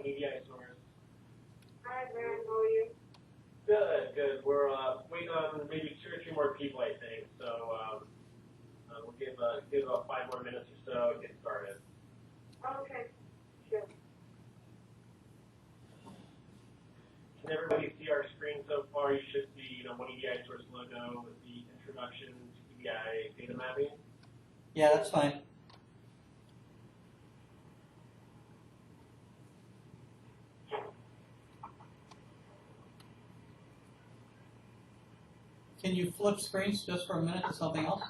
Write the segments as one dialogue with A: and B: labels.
A: EDI source.
B: Hi, Brad. How are you?
A: Good, good. We're waiting on maybe 2 or 3 more people, I think. So we'll give about 5 more minutes or so and get started.
B: Okay, sure.
A: Can everybody see our screen so far? You should see, one EDI source logo with the introduction to EDI data mapping.
C: Yeah, that's fine. Can you flip screens just for a minute to something else?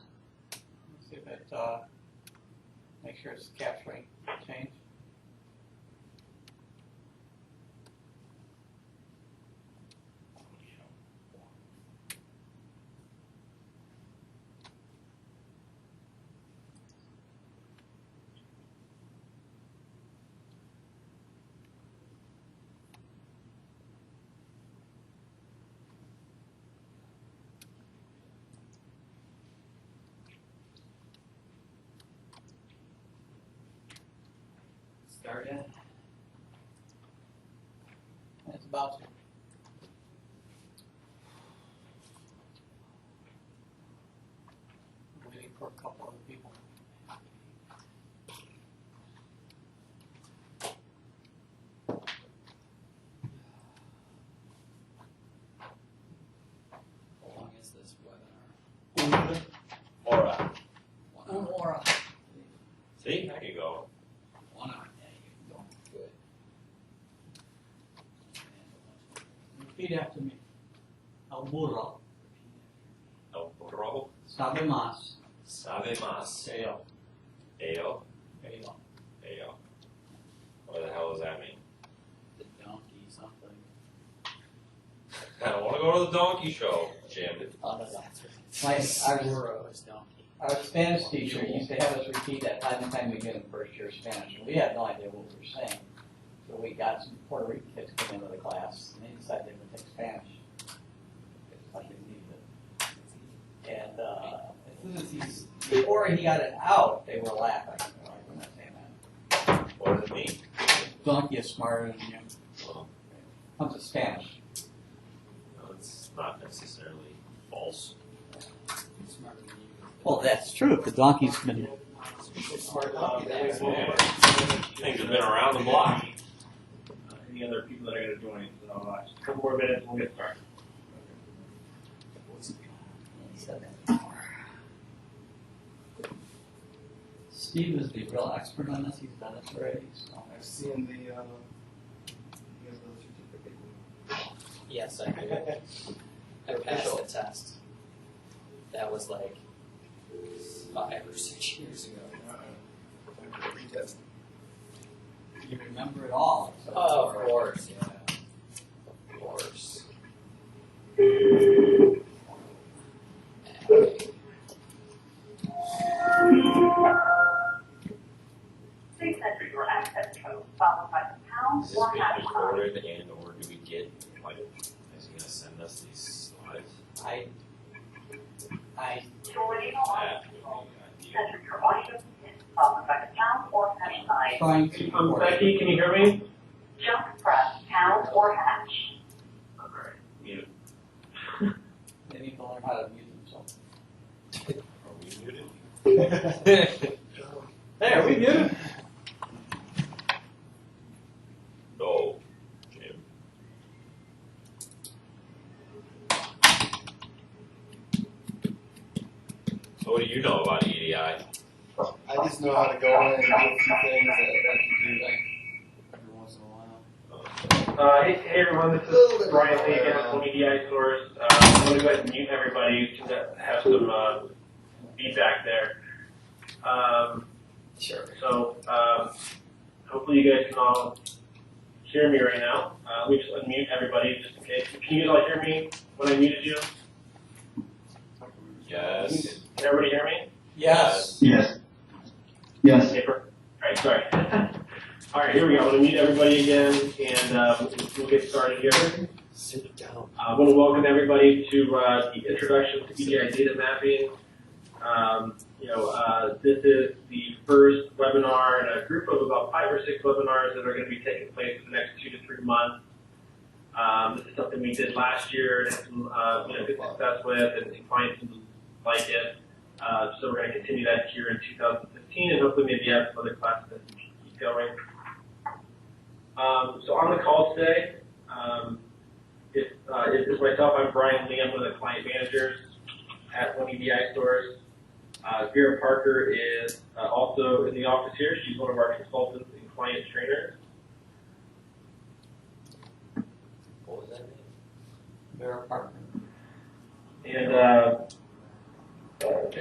C: Let's see if it, make sure it's capturing change. Start in. It's about to. Waiting for a couple other people.
D: How long is this webinar?
E: Aura.
C: Aura.
E: See, I can go.
D: 1 hour. Yeah, you go. Good.
C: Repeat after me. El burro
E: El burro
C: sabe más.
E: sabe más.
C: Eo.
E: Eo.
C: Eo.
E: Eo. What the hell does that mean?
D: The donkey something.
E: I don't want to go to the donkey show, Jim.
D: Oh, no, that's
C: Like,
D: Burro is donkey.
C: Our Spanish teacher used to have us repeat that time and time again in first year Spanish. We had no idea what we were saying. So we got some Puerto Rican kids come into the class, and they decided they would take Spanish. It's like they needed it. And as soon as before he got it out, they were laughing. They're like, we're not saying that.
E: What does it mean?
C: Donkey is smarter than you.
E: Well,
C: Comes to Spanish.
E: no, it's not necessarily false.
D: Smarter than you.
C: Well, that's true. The donkey's been.
E: Things have been around the block.
A: Any other people that are going to join? So just a couple more minutes and we'll get started.
C: Steve is the real expert on this. He's done this already. So.
F: I've seen the you have the certificate.
D: Yes, I do. I passed the test. That was like 5 or 6 years ago.
F: Retest.
C: You remember it all. So
D: Oh, of course, yeah. Of course.
B: Please enter your access code followed by the pound
E: Is this
B: or
E: being
B: hash sign.
E: recorded and or do we get, like, is he going to send us these slides?
C: I
B: To enable audio
E: That
B: control,
E: would be ideal.
B: enter your audio pin followed by the pound or hash sign.
C: trying to.
A: Becky, can you hear me?
B: Just press pound or hash.
A: Alright, mute.
C: They need to learn how to mute themselves.
E: Are we muted?
C: There, we muted.
E: No, Jim. So what do you know about EDI?
F: I just know how to go in and do a few things that I can do like every once in a while.
A: Hey everyone, this is Brian Lee again from EDI Source. I'm going to go ahead and mute everybody to have some feedback there.
D: Sure.
A: So hopefully you guys can all hear me right now. Let me just unmute everybody just in case. Can you all hear me when I muted you?
E: Yes.
A: Can everybody hear me?
C: Yes.
G: Yes. Yes.
A: Paper. All right, sorry. All right, here we go. I'm going to mute everybody again, and we'll get started here.
E: Sit down.
A: I want to welcome everybody to the introduction to EDI data mapping. This is the first webinar in a group of about 5 or 6 webinars that are going to be taking place in the next 2 to 3 months. This is something we did last year and had some good success with, and clients like it. So we're going to continue that here in 2015, and hopefully maybe have some other classes that keep going. So on the call today, it's myself. I'm Brian Lee. I'm one of the client managers at One EDI Stores. Vera Parker is also in the office here. She's one of our consultants and client trainers.
D: What was that name?
C: Vera Parker.
A: And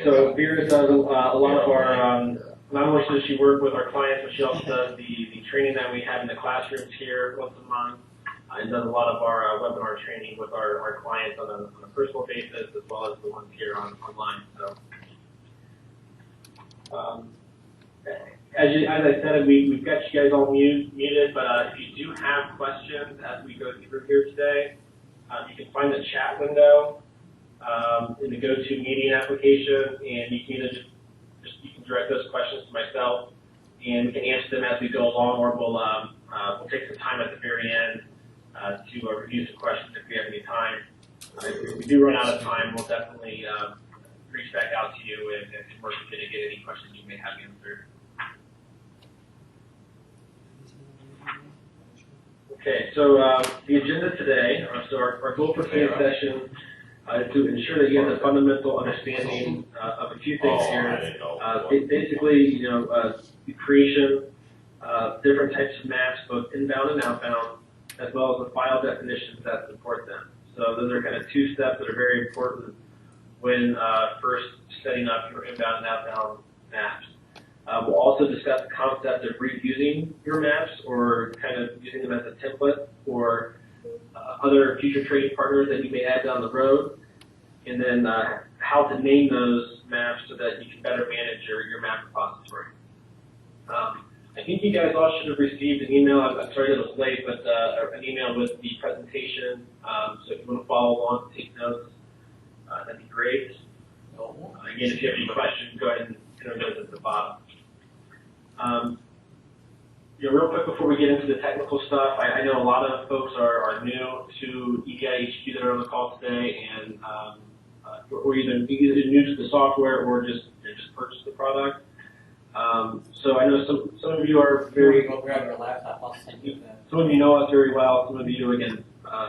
A: so Vera does a lot of our, not only does she work with our clients, but she also does the training that we have in the classrooms here once a month, and does a lot of our webinar training with our clients on a personal basis, as well as the ones here online. So, as I said, we've got you guys all muted, but if you do have questions as we go through here today, you can find the chat window in the GoToMeeting application, and you can either you can direct those questions to myself, and we can answer them as we go along, or we'll take some time at the very end to review some questions if we have any time. If we do run out of time, we'll definitely reach back out to you and work to get any questions you may have answered. Okay, so the agenda today, so our goal for today's session is to ensure that you have a fundamental understanding of a few things here. Basically, the creation of different types of maps, both inbound and outbound, as well as the file definitions that support them. So those are kind of 2 steps that are very important when first setting up your inbound and outbound maps. We'll also discuss the concept of reusing your maps, or kind of using them as a template for other future trading partners that you may add down the road, and then how to name those maps so that you can better manage your map repository. I think you guys all should have received an email. I'm sorry it was late, but an email with the presentation. So if you want to follow along, take notes, that'd be great. Again, if you have any questions, go ahead and enter those at the bottom. Real quick before we get into the technical stuff, I know a lot of folks are new to EDI HQ that are on the call today, and or either new to the software or just purchased the product. So I know some of you are very.
C: Go grab your laptop. I'll send you that.
A: Some of you know us very well. Some of you, again,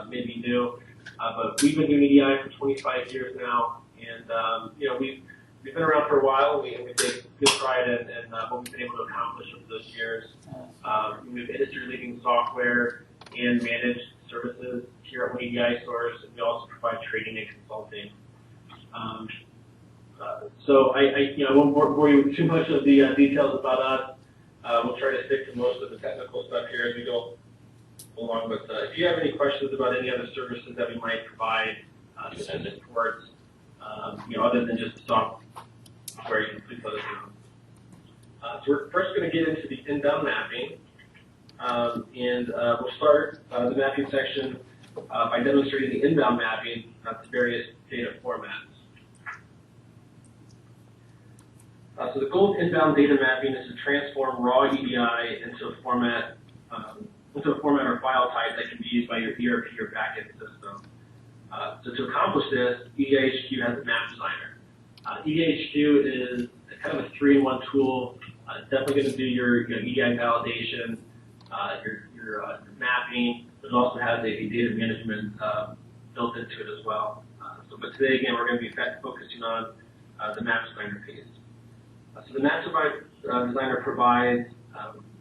A: maybe new. But we've been doing EDI for 25 years now, and we've been around for a while. We take good pride in what we've been able to accomplish over those years. We have industry-leading software and managed services here at One EDI Stores, and we also provide training and consulting. So I won't bore you with too much of the details about us. We'll try to stick to most of the technical stuff here as we go along. But if you have any questions about any other services that we might provide, such as supports, other than just the software, you can please let us know. So we're first going to get into the inbound mapping, and we'll start the mapping section by demonstrating the inbound mapping to various data formats. So the goal of inbound data mapping is to transform raw EDI into a format or file type that can be used by your ERP or backend system. So to accomplish this, EDIHQ has a map designer. EDIHQ is kind of a 3-in-1 tool. It's definitely going to do your EDI validation, your mapping, but it also has a data management built into it as well. But today, again, we're going to be focusing on the map designer piece. So the map designer provides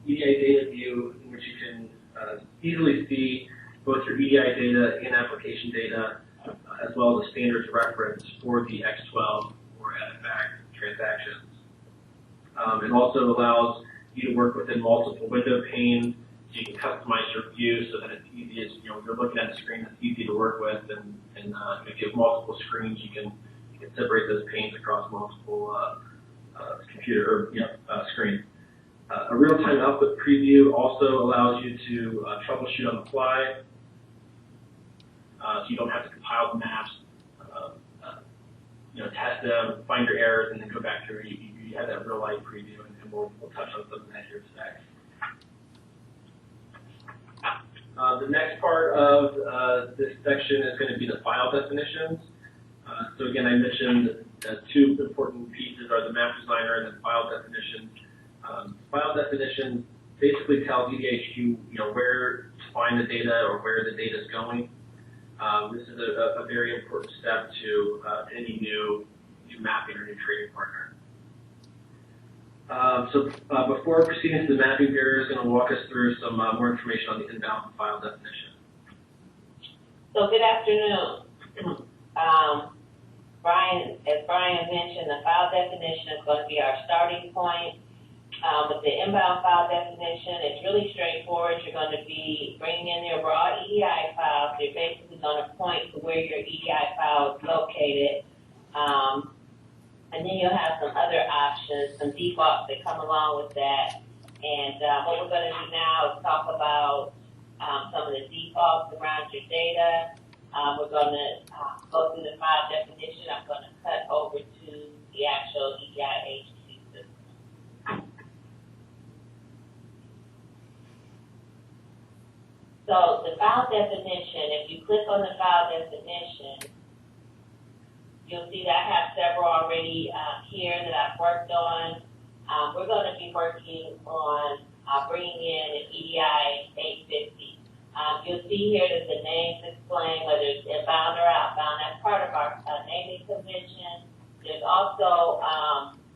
A: EDI data view in which you can easily see both your EDI data and application data, as well as a standards reference for the X12 or EDIFACT transactions. It also allows you to work within multiple window panes, so you can customize your view so that it's easy as you're looking at a screen that's easy to work with, and if you have multiple screens, you can separate those panes across multiple computer or screens. A real-time output preview also allows you to troubleshoot on the fly, so you don't have to compile the maps. test them, find your errors, and then go back through. You have that real life preview, and we'll touch on some of that here today. The next part of this section is going to be the file definitions. So again, I mentioned two important pieces are the map designer and the file definitions. File definitions basically tell EDHQ where to find the data or where the data is going. This is a very important step to any new mapping or new trading partner. Before proceeding to the mapping, Vera is going to walk us through some more information on the inbound file definition.
H: So good afternoon. As Brian mentioned, the file definition is going to be our starting point. With the inbound file definition, it's really straightforward. You're going to be bringing in your raw EDI files. You're basically going to point to where your EDI file is located. And then you'll have some other options, some defaults that come along with that. And what we're going to do now is talk about some of the defaults around your data. We're going to go through the file definition. I'm going to cut over to the actual EDI HQ system. So the file definition, if you click on the file definition, you'll see that I have several already here that I've worked on. We're going to be working on bringing in an EDI 850. You'll see here that the names explain whether it's inbound or outbound. That's part of our naming convention. There's also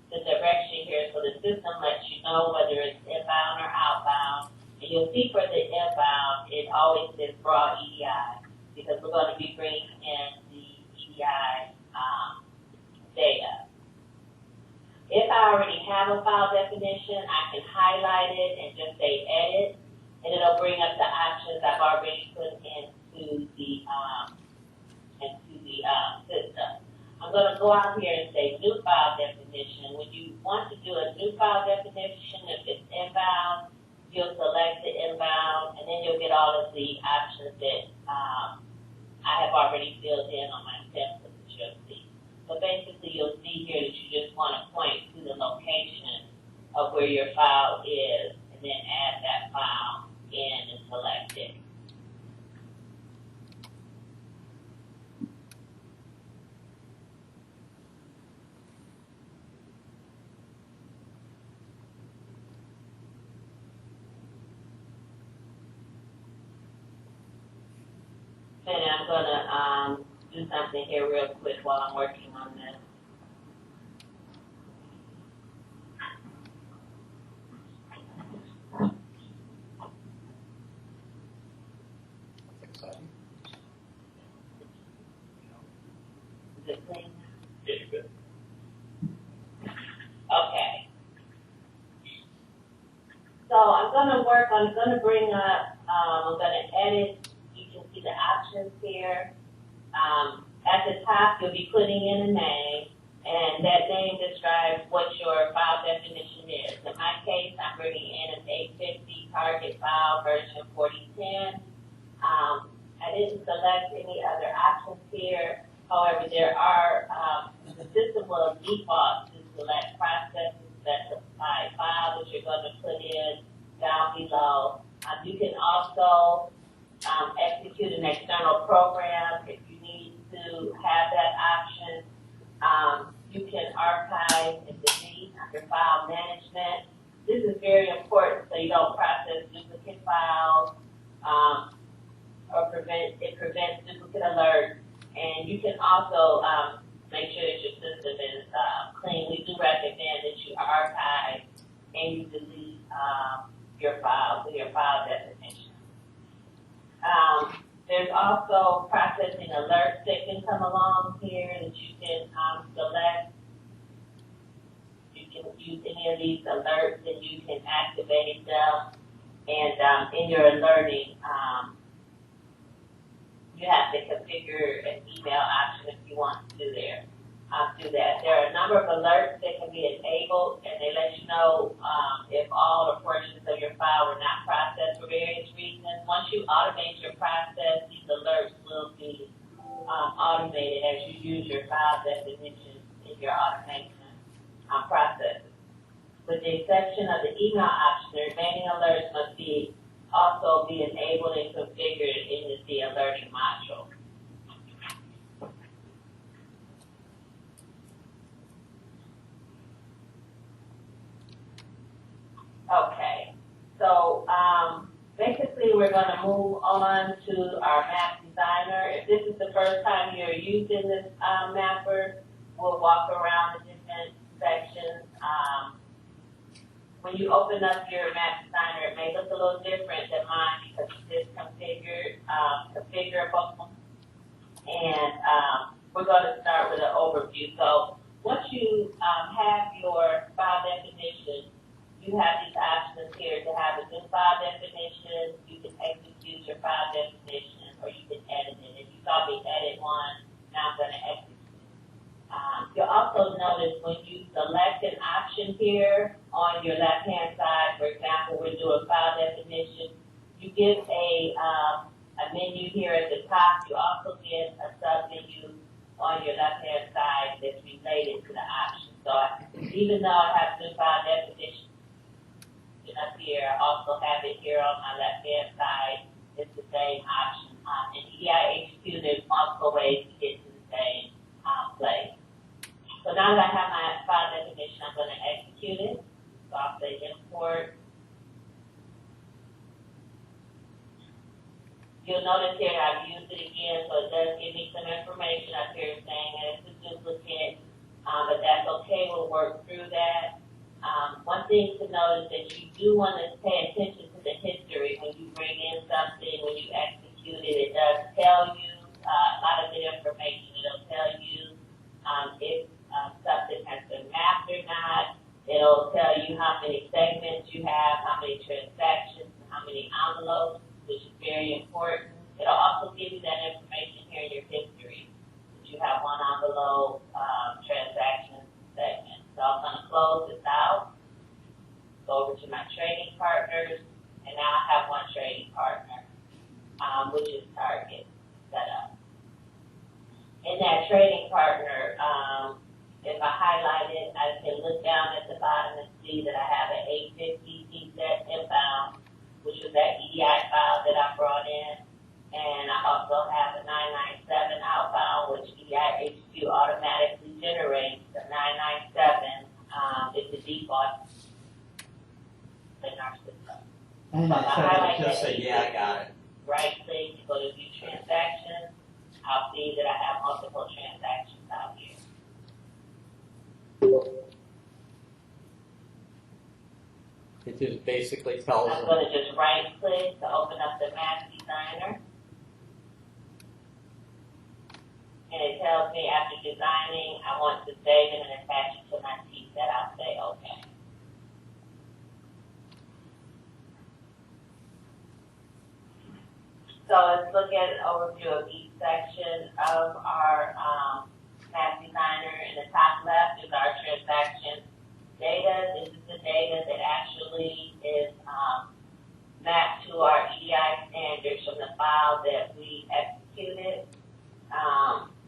H: the direction here, so the system lets you know whether it's inbound or outbound. And you'll see for the inbound, it always says raw EDI because we're going to be bringing in the EDI data. If I already have a file definition, I can highlight it and just say edit, and it'll bring up the options I've already put into the system. I'm going to go out here and say new file definition. When you want to do a new file definition, if it's inbound, you'll select the inbound, and then you'll get all of the options that I have already filled in on my template that you'll see. So basically, you'll see here that you just want to point to the location of where your file is, and then add that file in and select it. And I'm going to do something here real quick while I'm working on this. Is it clean?
E: Yeah, you're good.
H: Okay. So I'm going to bring up, I'm going to edit. You can see the options here. At the top, you'll be putting in a name, and that name describes what your file definition is. In my case, I'm bringing in an 850 target file version 4010. I didn't select any other options here. However, there are, the system will default to select processes specified file that you're going to put in down below. You can also execute an external program if you need to have that option. You can archive and delete under file management. This is very important so you don't process duplicate files or prevents duplicate alerts. And you can also make sure that your system is clean. We do recommend that you archive and you delete your files with your file definition. There's also processing alerts that can come along here that you can select. You can use any of these alerts and you can activate them. And in your alerting, you have to configure an email option if you want to do that. There are a number of alerts that can be enabled, and they let you know if all or portions of your file were not processed for various reasons. Once you automate your process, these alerts will be automated as you use your file definition your automation processes. With the exception of the email option, the remaining alerts must also be enabled and configured in the alerting module. Okay, so basically we're going to move on to our map designer. If this is the first time you're using this mapper, we'll walk around the different sections. When you open up your map designer, it may look a little different than mine because it's configurable. And we're going to start with an overview. So once you have your file definition, you have these options here to have a new file definition. You can execute your file definition, or you can edit it. If you saw me edit one, now I'm going to execute. You'll also notice when you select an option here on your left-hand side, for example, we're doing file definition, you get a menu here at the top. You also get a sub-menu on your left-hand side that's related to the option. So even though I have new file definition up here, I also have it here on my left-hand side. It's the same option. In EDI-HQ, there's multiple ways to get to the same place. So now that I have my file definition, I'm going to execute it. So I'll say import. You'll notice here I've used it again, so it does give me some information up here saying that it's a duplicate, but that's okay. We'll work through that. One thing to note is that you do want to pay attention to the history when you bring in something, when you execute it. It does tell you a lot of the information. It'll tell you if something has been mapped or not. It'll tell you how many segments you have, how many transactions, how many envelopes, which is very important. It'll also give you that information here in your history, that you have one envelope, transaction, segment. So I'm going to close this out, go over to my trading partners, and now I have one trading partner, which is Target set up. In that trading partner, if I highlight it, I can look down at the bottom and see that I have an 850 TSET inbound, which was that EDI file that I brought in. And I also have a 997 outbound, which EDI HQ automatically generates. The 997 is the default in our system.
C: Just say, yeah, I got it.
H: Right click to go to view transactions. I'll see that I have multiple transactions out here.
C: It just basically tells
H: I'm
C: them.
H: going to just right click to open up the map designer. And it tells me after designing, I want to save it and attach it to my TSET. I'll say okay. So let's look at an overview of each section of our map designer. In the top left is our transaction data. This is the data that actually is mapped to our EDI standards from the file that we executed.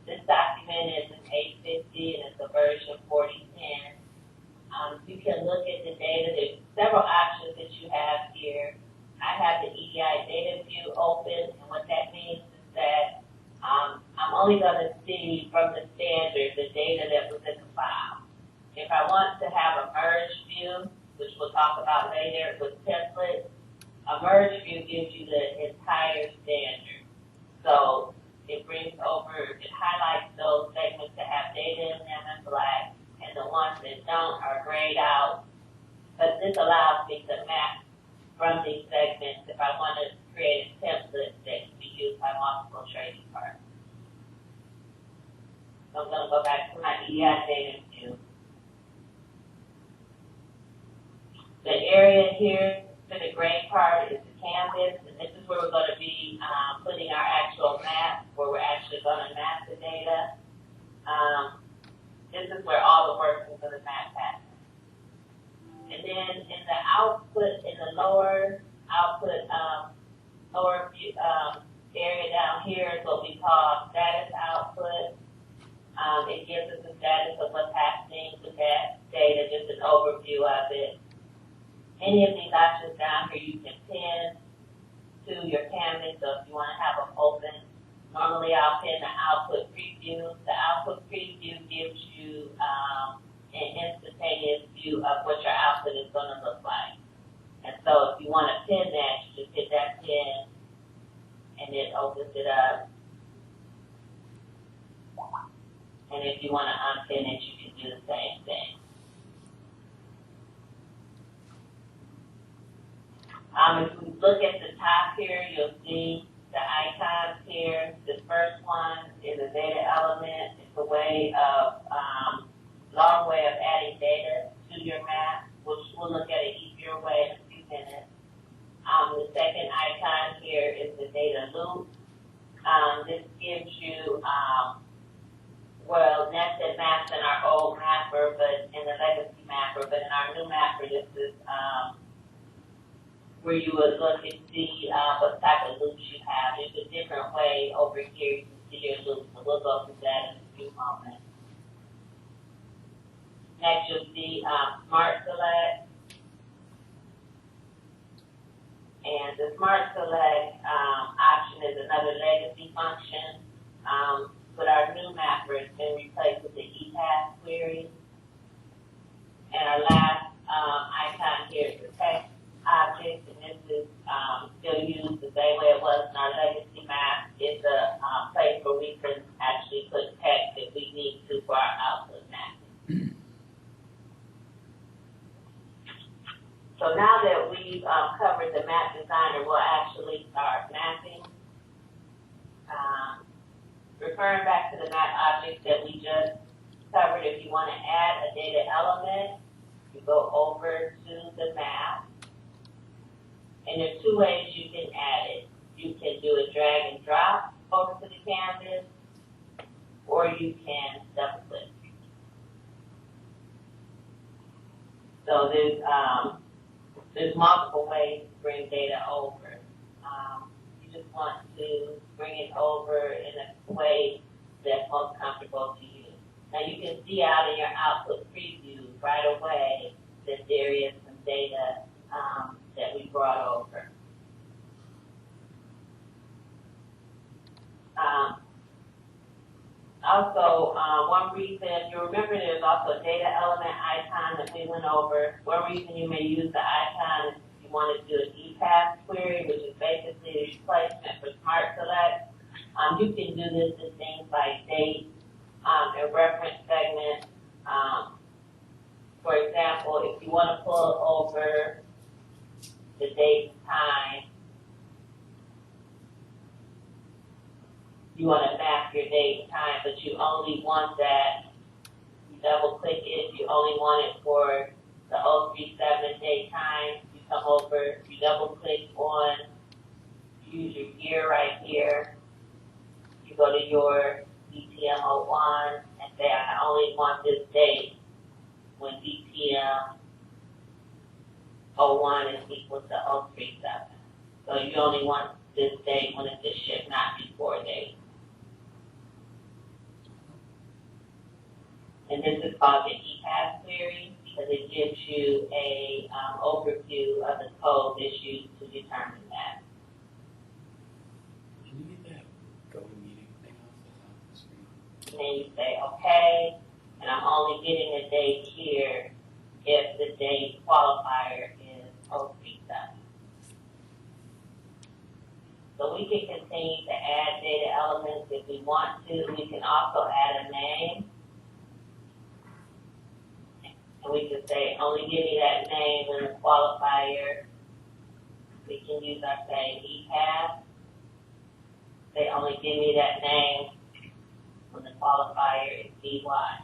H: This document is an 850 and it's a version 4010. You can look at the data. There's several options that you have here. I have the EDI data view open, and what that means is that I'm only going to see from the standard the data that was in the file. If I want to have a merge view, which we'll talk about later with templates, a merge view gives you the entire standard. So it brings over, it highlights those segments that have data in them in black, and the ones that don't are grayed out. But this allows me to map from these segments if I want to create a template that can be used by multiple trading partners. So I'm going to go back to my EDI data view. The area here to the gray part is the canvas, and this is where we're going to be putting our actual map, where we're actually going to map the data. This is where all the work is going to map happens. And then in the output, in the lower output, lower area down here is what we call status output. It gives us a status of what's happening with that data, just an overview of it. Any of these options down here you can pin to your Canvas, so if you want to have them open, normally I'll pin the output preview. The output preview gives you an instantaneous view of what your output is going to look like. And so if you want to pin that, you just hit that pin and it opens it up. And if you want to unpin it, you can do the same thing. If we look at the top here, you'll see the icons here. The first one is a data element. It's a way of, long way of adding data to your map, which we'll look at an easier way in a few minutes. The second icon here is the data loop. This gives you, nested maps in our old mapper, but in the legacy mapper, but in our new mapper, this is where you would look and see what type of loops you have. There's a different way over here you can see your loops, so we'll go through that in a few moments. Next, you'll see Smart Select. And the Smart Select option is another legacy function. But our new mapper has been replaced with the EPAS query. And our last icon here is the text object, and this is still used the same way it was in our legacy map. It's a place where we can actually put text if we need to for our output mapping. So now that we've covered the map designer, we'll actually start mapping. Referring back to the map object that we just covered, if you want to add a data element, you go over to the map. And there's two ways you can add it. You can do a drag and drop over to the canvas, or you can double click. So there's multiple ways to bring data over. You just want to bring it over in a way that's most comfortable to you. Now you can see out in your output preview right away that there is some data that we brought over. Also, one reason, you remember there's also a data element icon that we went over. One reason you may use the icon is if you want to do an EPAS query, which is basically a replacement for Smart Select. You can do this in things like date and reference segment. For example, if you want to pull over the date and time, you want to map your date and time, but you only want that, you double click it, you only want it for the 037 date time, you come over, you double click on, use your year right here, you go to your DTM 01 and say I only want this date when DTM 01 is equal to 037. So you only want this date when it's a ship not before date. And this is called the EPAS query because it gives you a overview of the code that's used to determine that.
F: Can you get that go meeting thing off the top of the screen?
H: And then you say, okay, and I'm only getting a date here if the date qualifier is 037. So we can continue to add data elements if we want to. We can also add a name. And we can say, only give me that name when the qualifier. We can use our same EPAS. Say, only give me that name when the qualifier is DY.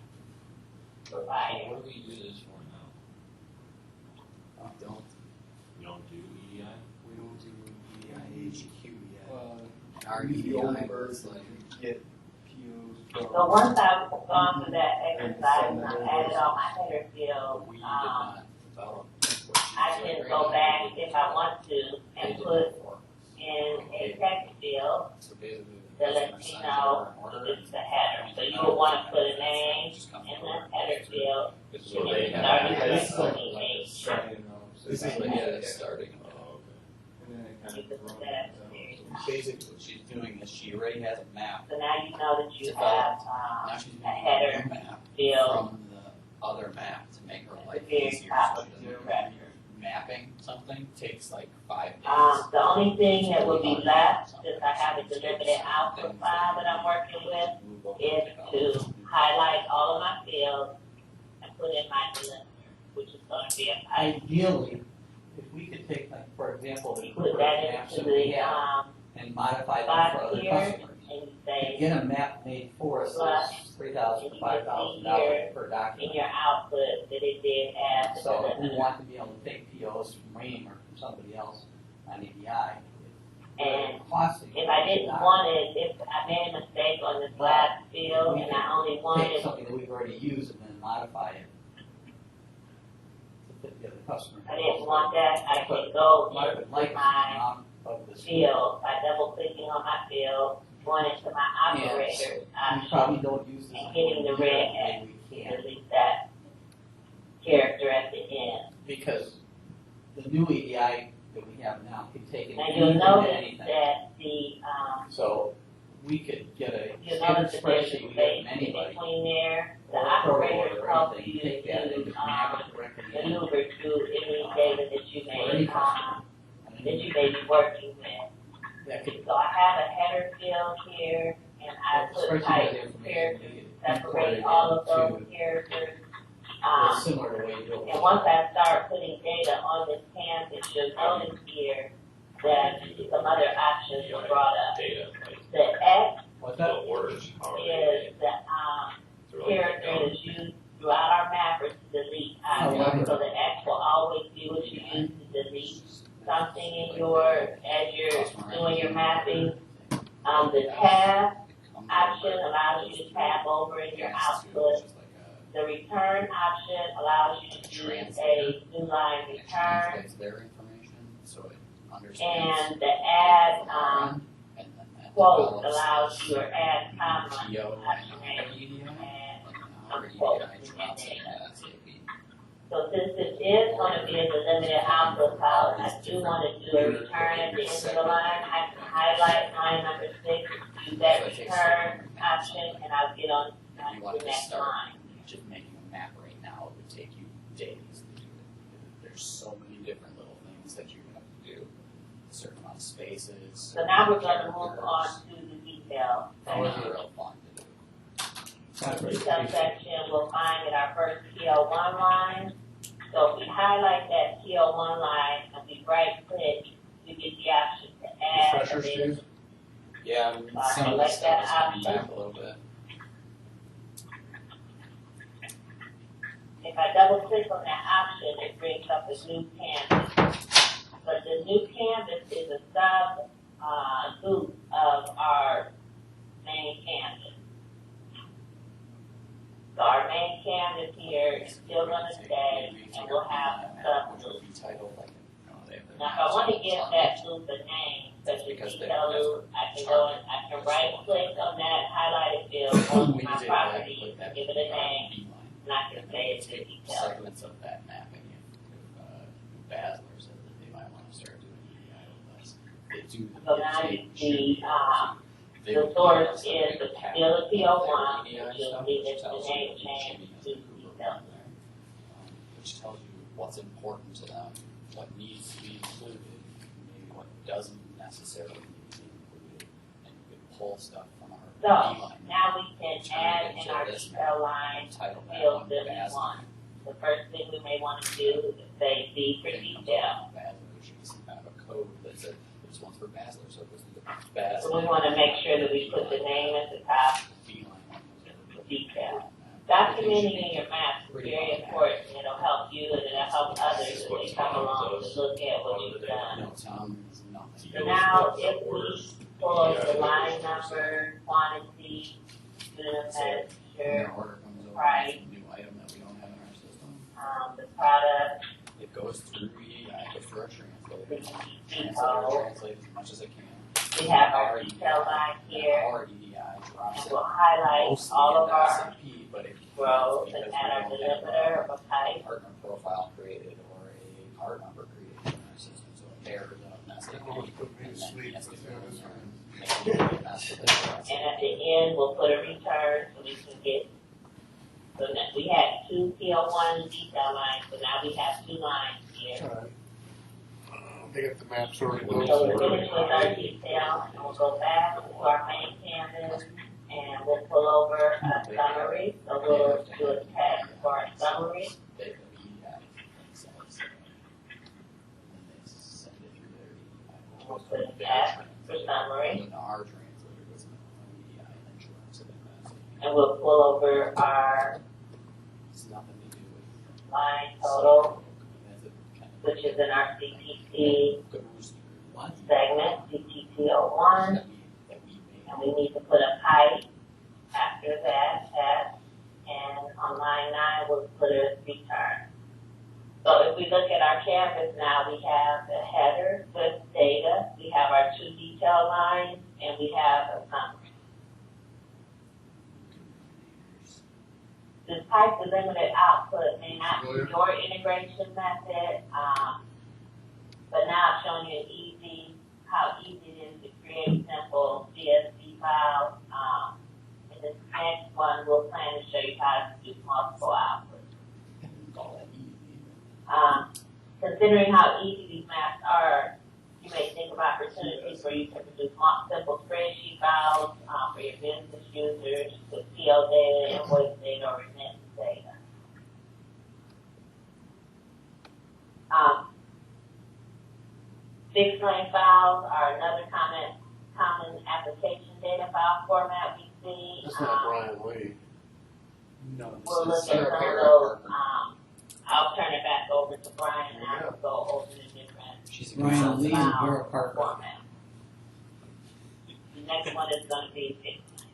H: Provider.
E: What do we do this for now? We don't do EDI?
F: We don't do EDIHQ yet.
D: Our
F: use the
D: EDI
F: old
D: was
F: version
D: like,
F: to get POs from.
H: So once I've gone through that exercise and I've added all my header fields,
D: we did not develop what
H: I
D: you
H: can
D: said
H: go
D: right
H: back
D: now.
H: if I want to
D: They
H: and
D: did
H: put
D: it for us.
H: in a text field
D: So basically,
H: that
D: the
H: lets
D: customer
H: me
D: signs
H: know
D: over an order.
H: it's the header. So you would want to put an
C: it's
H: that's
C: still
H: what
C: like
H: we need.
F: Starting off. So
D: This
F: it's
D: is
F: like,
D: like, yeah, starting.
E: Oh,
F: and then it kind
H: You
F: of
H: could
F: runs
H: put that
F: down.
H: there.
C: Basically, what she's doing is she already has a map.
H: So now you know that you
D: Developed.
H: have,
C: Now she's
H: a
C: making
H: header
C: a new map
H: field
C: from the other map to make her
H: at the
C: life
H: very
C: easier.
H: top
C: So
H: of
C: she doesn't
H: your
C: have to
H: record.
C: do mapping something takes like 5 days.
H: The only thing that will be left, since I have a delimited output file that I'm working with, is to highlight all of my fields and put in my delimiter, which is gonna be a
C: Ideally, if we could take, like, for example, the
H: you put
C: Cooper
H: that
C: maps
H: into
C: that we
H: the,
C: have and modify them for
H: box
C: other
H: here,
C: customers.
H: and you
C: To
H: say,
C: get a map made for us
H: Plus,
C: is $3,000 to $5,000 per
H: in
C: document.
H: your output, that it did have the
C: So if we
H: delimiter.
C: want to be able to take POs from Ream or from somebody else on EDI,
H: And
C: costing.
H: if I didn't want it, if I made a mistake on this last field and I only
C: Take
H: wanted,
C: something that we've already used and then modify it to fit the other customer.
H: I didn't want that, I could go
C: I would like
H: into
C: the
H: my
C: amount of the
H: field by double clicking on my field, going into my operator
C: We
H: option,
C: probably don't use this.
H: and hitting the red
C: X. We can't,
H: delete that character at the end.
C: because the new EDI that we have now can take it
H: Now
C: into
H: you'll notice
C: anything.
H: that the,
C: So we could get a
H: you'll
C: standard
H: notice that there's a
C: spreadsheet we get
H: space
C: from anybody.
H: between there. The
C: or a program
H: operators
C: or
H: help
C: anything,
H: you
C: take that and
H: to,
C: just map it directly in.
H: maneuver through any data that you
C: For any
H: may,
C: customer. And
H: that
C: then
H: you may be working with.
C: that could,
H: So I have a header field here, and I
C: the
H: put
C: spreadsheet
H: type
C: has the information
H: characters,
C: we could
H: separate
C: import it
H: all of those
C: into,
H: characters.
C: similar to the way you do it.
H: And once I start putting data on this canvas, you'll notice here that some other options were brought up.
E: Data, like
H: The X
C: What's
E: the
C: that?
E: orders, how are
H: is
E: they?
H: the,
E: They're like
H: character that's used throughout our mapper to delete items.
C: However-
H: So the X will always be what you use to delete something in your, as you're doing your mapping. The tab option allows you to tab over in your output. The return option allows you to use a new line return.
C: Translates their information, so it understands.
H: And the add,
C: from our end, and then that
H: quote
C: develops
H: allows you, or add comma,
C: PO
H: option
C: and
H: A,
C: EDI,
H: and
C: our
H: quote,
C: EDI drops in that SAP.
H: so since it is gonna be a delimited output file, I do wanna do a return at the end of the line, I can highlight line number 6, do that return option, and I'll get on
C: If you
H: to
C: wanted
H: the
C: to
H: next
C: start
H: line.
C: just making a map right now, it would take you days to do it. There's so many different little things that you have to do, a certain amount of spaces.
H: So now we're gonna move on to the detail
C: That was
H: section.
C: real fun to do.
H: The detail section, we'll find that our first PL1 line. So if we highlight that PL1 line and we right click, we get the option to add.
F: Refresher, Steve?
C: Yeah, some of the stuff is coming back a little bit.
H: If I double click on that option, it brings up a new canvas. But the new canvas is a sub, group of our main canvas. So our main canvas here is still gonna stay, and we'll have a sub
C: Which
H: group.
C: will be titled like, they have their
H: Now, if I wanna
C: maps
H: give
C: on
H: that
C: it.
H: group a name, such as
C: Because they-
H: detail loop, I can go and, I can right click on that highlighted field, on
C: We
H: my
C: did that
H: property,
C: with that
H: give it a name,
C: beeline.
H: and I can say it's a
C: Take
H: detail.
C: segments of that mapping, if Basler said that they might wanna start doing EDI with us. They do.
H: So now you see,
C: They
H: the
C: would
H: source
C: give us a
H: is
C: big
H: the
C: packet
H: stability
C: of
H: of
C: their
H: one,
C: EDI
H: which you'll
C: stuff,
H: see
C: which
H: that the
C: tells
H: name
C: you that
H: changed
C: Jimmy has
H: to
C: a Cooper
H: detail.
C: on there, which tells you what's important to them, what needs to be included, maybe what doesn't necessarily need to be included, and you can pull stuff from our
H: So,
C: beeline.
H: now we can
C: Turn
H: add
C: it
H: in
C: into
H: our
C: this
H: detail line
C: Title that
H: fields
C: one
H: that we
C: Basler.
H: want. The first thing we may wanna do is say D for
C: Then it comes
H: detail.
C: up with Basler, there should be some kind of a code that says, this one's for Basler, so it goes to the Basler.
H: So we wanna make sure that we put the name at the top,
C: Beeline one goes over to
H: detail.
C: the
H: Documenting in your maps is very important, it'll help you and it'll help others as they come along to look at what you've done.
C: No, Tom is nothing.
H: So now, if we pull up the line number, quantity, student
C: When
H: measure,
C: the order comes over,
H: Right.
C: it's a new item that we don't have in our system,
H: the product,
C: it goes through EDI, goes through our translator.
H: the
C: Translate
H: code.
C: translate as much as it can.
H: We have our detail line here,
C: Our EDI drops
H: and
C: it
H: we'll highlight
C: mostly
H: all of
C: into
H: our
C: SAP,
D: but if
H: rows
D: because
H: and
D: we
H: add our
D: don't have
H: delimiter of a pipe.
D: partner profile created or a part number created in our system, so it pairs up, and that's it.
F: Almost put me to
D: And then
F: sleep
D: he has to
F: with
D: go in
F: this
D: there
F: one.
D: and make sure it matches the process.
H: And at the end, we'll put a return so we can get, so that we had 2 PL1 detail lines, so now we have 2 lines here.
F: Alright. They got the maps already
H: So
F: built.
H: we'll finish with our detail, and we'll go back to our main canvas, and we'll pull over a summary. So we'll do a test for our summary.
D: They can be at themselves. And then they send it through their EDI.
H: We'll put an F for summary,
D: And then our translator goes in the EDI and then joins it in that.
H: and we'll pull over our
D: It's nothing to do with.
H: line total,
D: That's a kind of-
H: which is in our CTT
D: goes through one
H: segment, CTT01,
D: that we made.
H: and we need to put a pipe after that test. And on line 9, we'll put a return. So if we look at our canvas now, we have the header with data, we have our 2 detail lines, and we have a summary. This pipe delimited output may not be your integration method, but now I'm showing you how easy it is to create simple CSV files. In this next one, we'll plan to show you how to do multiple outputs.
D: Call that easy.
H: Considering how easy these maps are, you may think of opportunities where you can produce simple spreadsheet files for your business users with PO data, invoice data, or remittance data. Fixed length files are another common application data file format we see.
F: That's not Brian Lee.
D: No,
H: We'll
D: this
H: look
D: is
H: at
D: Sarah
H: some of
D: Parker.
H: those. I'll turn it back over to Brian now
F: Yeah.
H: to go over the different
D: She's a
C: Brian
D: consultant.
C: Lee.
H: file
C: Laura Parker.
H: format. The next one is going to be fixed length.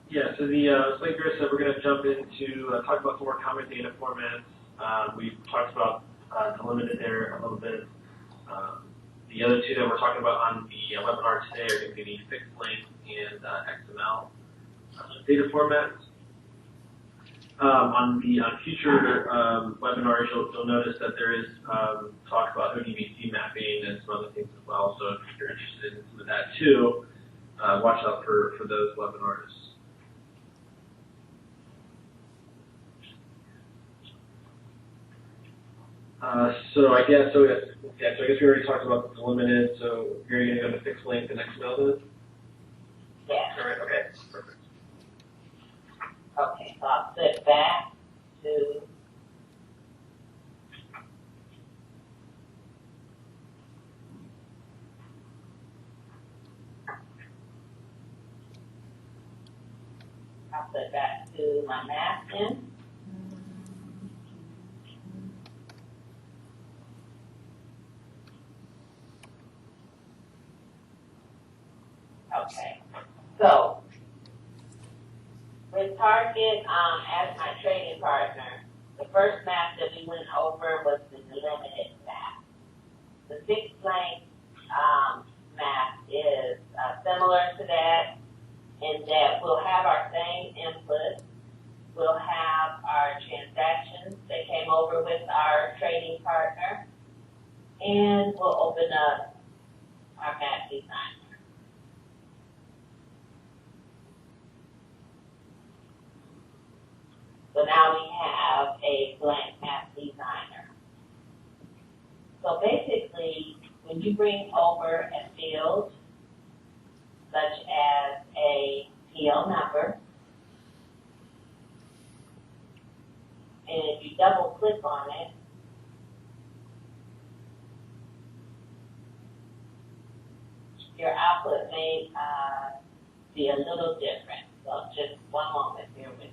A: Yeah, so like Chris said, we're going to jump into talk about some more common data formats. We've talked about delimited there a little bit. The other 2 that we're talking about on the webinar today are going to be the fixed length and XML data formats. On future webinars, you'll notice that there is talk about ODBC mapping and some other things as well. So if you're interested in some of that too, watch out for those webinars. So I guess we already talked about the delimited. So you're going to go to fixed length and XML then?
H: Yeah.
A: All right. Okay. Perfect.
H: Okay, so I'll flip back to my napkin. Okay, so with Target as my trading partner, the first map that we went over was the delimited map. The fixed length map is similar to that in that we'll have our same input. We'll have our transactions that came over with our trading partner, and we'll open up our map designer. So now we have a blank map designer. So basically, when you bring over a field, such as a PO number, and if you double click on it, your output may be a little different. So just one moment here with me.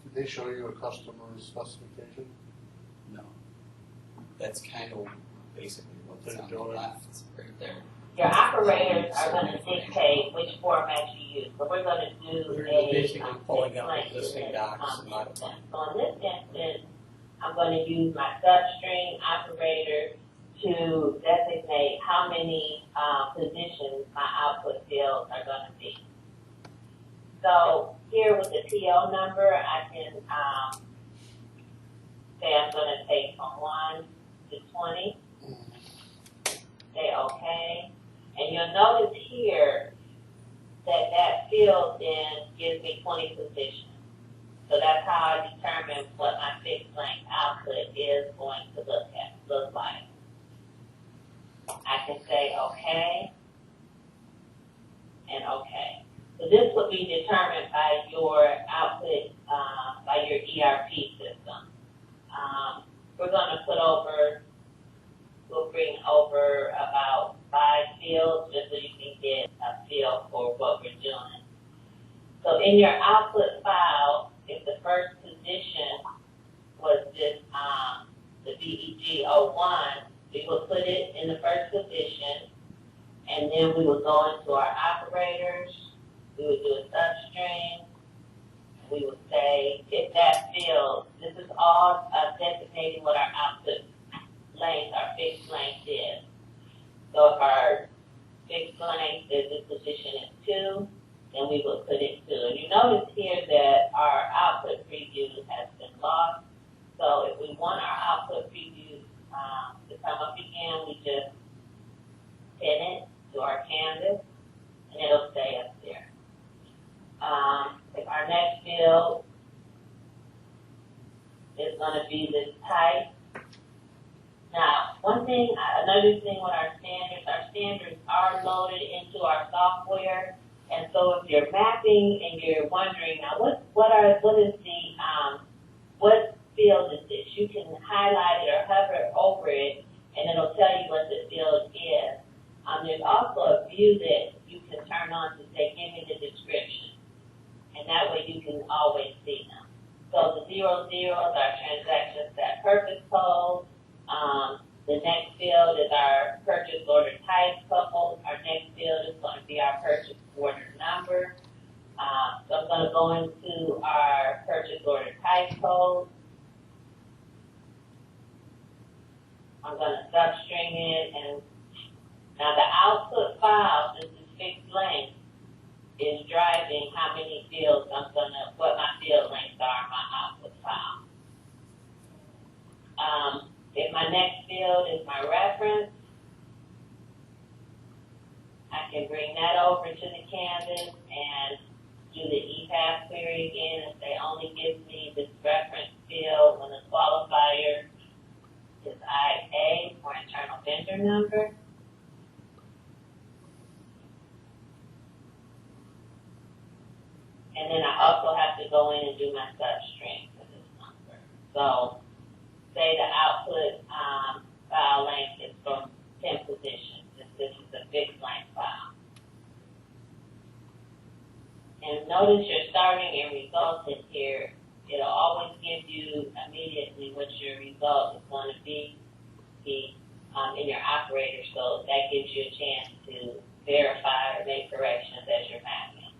F: Did they show you a customer specification?
D: No. That's kind of
E: basically
D: It's on the left, right there.
H: Your operators are gonna dictate which format you use, so we're gonna do
C: We're
H: a.
C: basically pulling up
H: blank
C: existing
H: in
C: docs
H: this,
C: and modifying.
H: So in this instance, I'm gonna use my substring operator to designate how many, positions my output fields are gonna be. So here with the PO number, I can, say I'm gonna take from 1 to 20. Say okay. And you'll notice here that that field then gives me 20 positions. So that's how I determine what my fixed length output is going to look like. I can say okay and okay. So this would be determined by your output, by your ERP system. We're going to we'll bring over about 5 fields just so you can get a feel for what we're doing. So in your output file, if the first position was this, the VEG01, we will put it in the first position, and then we will go into our operators, we would do a substring, we would say if that field, this is all designating what our output length, our fixed length is. So if our fixed length is this position is 2, then we will put it 2. And you notice here that our output preview has been lost. So if we want our output preview to come up again, we just pin it to our canvas, and it'll stay up there. If our next field is going to be this type. Now, another thing with our standards are loaded into our software. And so if you're mapping and you're wondering, now what field is this? You can highlight it or hover over it, and it'll tell you what the field is. There's also a view that you can turn on to say, give me the description. And that way you can always see them. So the 00 is our transaction set purchase code. The next field is our purchase order type code. Our next field is going to be our purchase order number. So I'm going to go into our purchase order type code. I'm going to substring it, and now the output file, this is fixed length, is driving how many fields what my field lengths are in my output file. If my next field is my reference, I can bring that over to the canvas and do the EPAS query again and say only gives me this reference field when the qualifier is IA for internal vendor number. And then I also have to go in and do my substring for this number. So say the output file length is from 10 positions. This is a fixed length file. And notice your starting and results in here. It'll always give you immediately what your result is going to be in your operator, so that gives you a chance to verify or make corrections as you're mapping.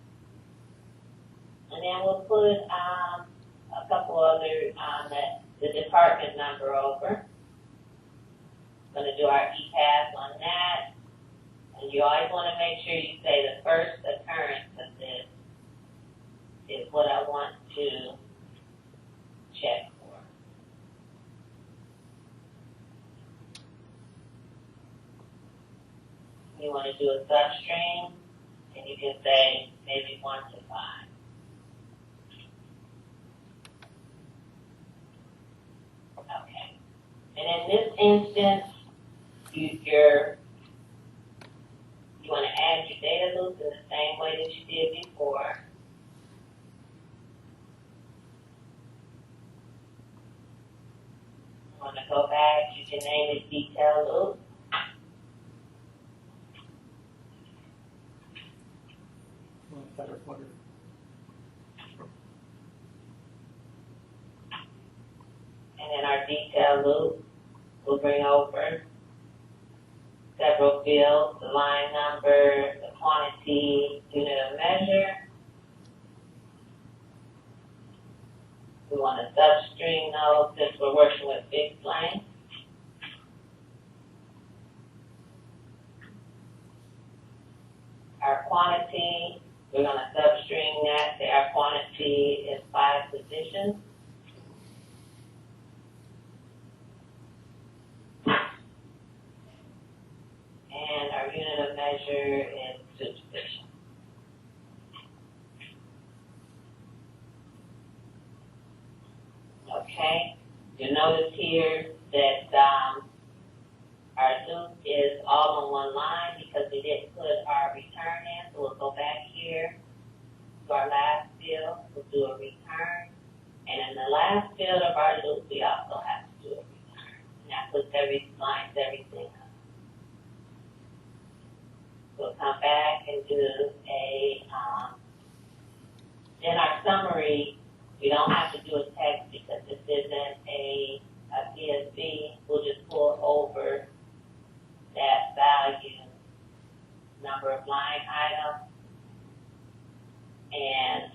H: And then we'll put a couple other the department number over. Going to do our EPAS on that. And you always want to make sure you say the first occurrence of this is what I want to check for. You want to do a substring, and you can say maybe 1 to 5. Okay. And in this instance, you want to add your data loops in the same way that you did before. You want to go back, you can name it detail loop.
C: Better footer.
H: And then our detail loop will bring over several fields, the line number, the quantity, unit of measure. We want to substring those since we're working with fixed length. Our quantity, we're going to substring that. Say our quantity is 5 positions. And our unit of measure is 2 positions. Okay, you'll notice here that our loop is all on one line because we didn't put our return in, so we'll go back here to our last field, we'll do a return, and in the last field of our loop, we also have to do a return, and that puts lines everything up. We'll come back and do in our summary, we don't have to do a text because this isn't a CSV. We'll just pull over that value, number of line items, and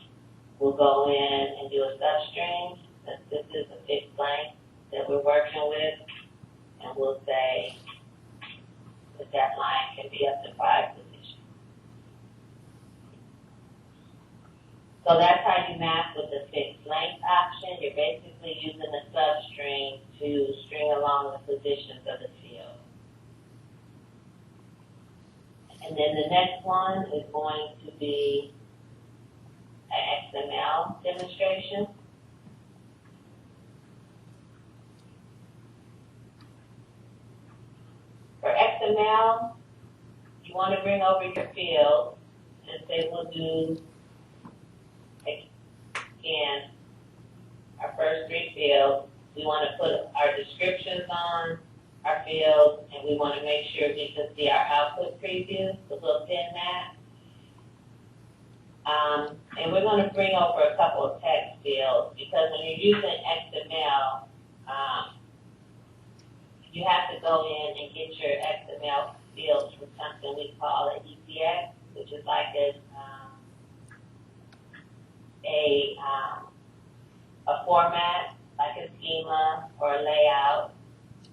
H: we'll go in and do a substring, since this is a fixed length that we're working with, and we'll say that line can be up to 5 positions. So that's how you map with the fixed length option. You're basically using the substring to string along the positions of the field. And then the next one is going to be an XML demonstration. For XML, you want to bring over your field and say we'll do, again, our first 3 fields. We want to put our descriptions on our fields, and we want to make sure we can see our output preview, so we'll pin that. And we're going to bring over a couple of text fields, because when you're using XML, you have to go in and get your XML fields from something we call an ECX, which is like a format, like a schema or a layout,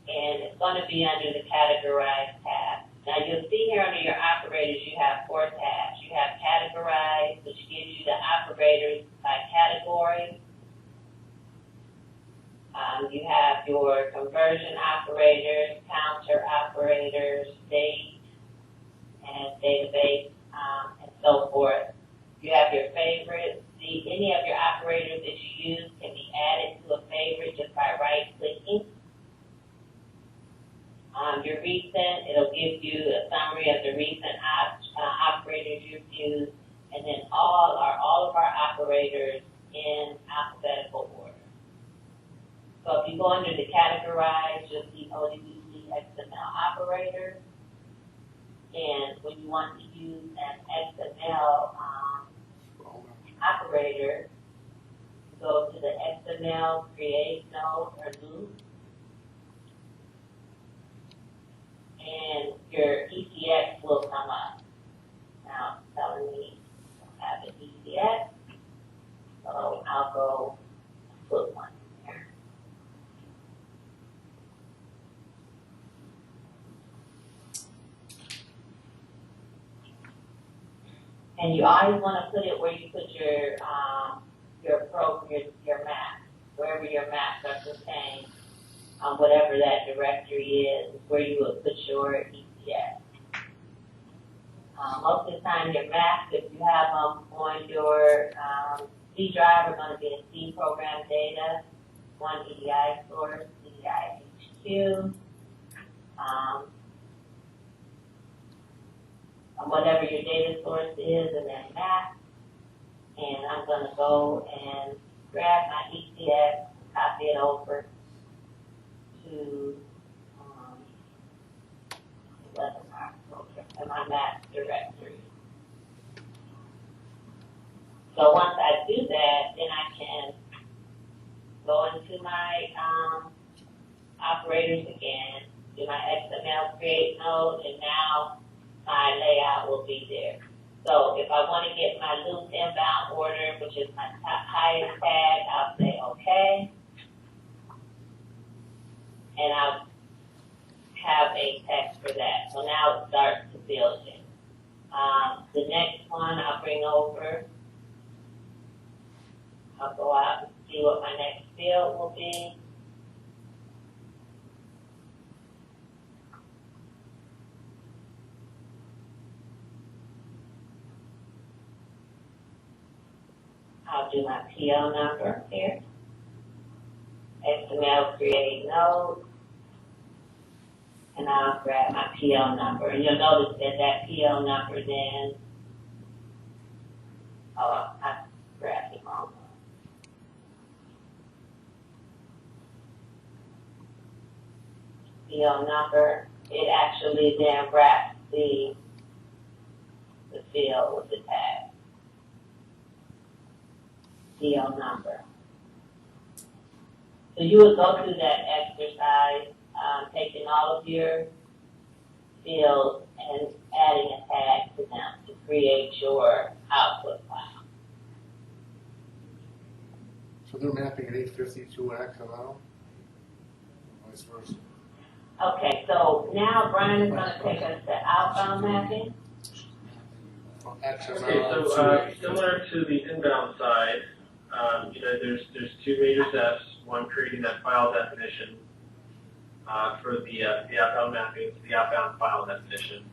H: and it's going to be under the categorize tab. Now you'll see here under your operators you have 4 tabs. You have categorize, which gives you the operators by category. You have your conversion operators, counter operators, date, and database, and so forth. You have your favorites. Any of your operators that you use can be added to a favorite just by right-clicking. Your recent, it'll give you a summary of the recent operators you've used, and then all of our operators in alphabetical order. So if you go under the categorize, you'll see ODBC XML operators. And when you want to use an XML operator, go to the XML create node or loop, and your ECX will come up. Now it's telling me I have an ECX, so I'll go put one there. And you always want to put it where you put your map, wherever your maps are contained, whatever that directory is where you would put your ECX. Most of the time your maps, if you have them on your C drive, are going to be a C program data, one EDI source, EDI HQ, whatever your data source is, and then map. And I'm going to go and grab my ECX, copy it over to my map directory. So once I do that, then I can go into my operators again, do my XML create node, and now my layout will be there. So if I want to get my loose inbound order, which is my highest tag, I'll say okay. And I'll have a text for that. So now it starts to build it. The next one I'll bring over. I'll go out and see what my next field will be. I'll do my PO number here. XML create node. And I'll grab my PO number. And you'll notice that that PO number then, oh, I grabbed the wrong one. PO number, it actually then wraps the field with the tag. PO number. So you would go through that exercise, taking all of your fields and adding a tag to them to create your output file.
F: So they're mapping at 850 to XML, vice versa.
H: Okay, so now Brian is going to take us to outbound mapping.
F: From
A: Okay,
F: XML
A: so similar to the inbound side, there's two major steps. One, creating that file definition for the outbound mapping to the outbound file definition,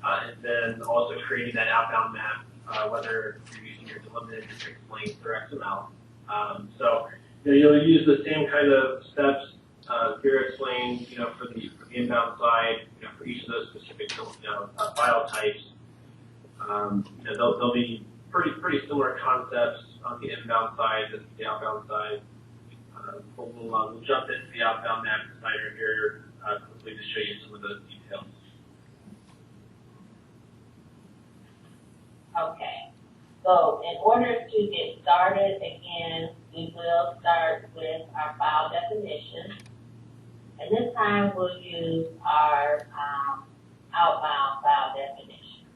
A: and then also creating that outbound map, whether you're using your delimited, your fixed length, or XML. So you'll use the same kind of steps Vera explained, for the inbound side, for each of those specific file types. They'll be pretty similar concepts on the inbound side as the outbound side. But we'll jump into the outbound map designer here quickly to show you some of those details.
H: Okay, so in order to get started, again, we will start with our file definition. And this time we'll use our outbound file definition.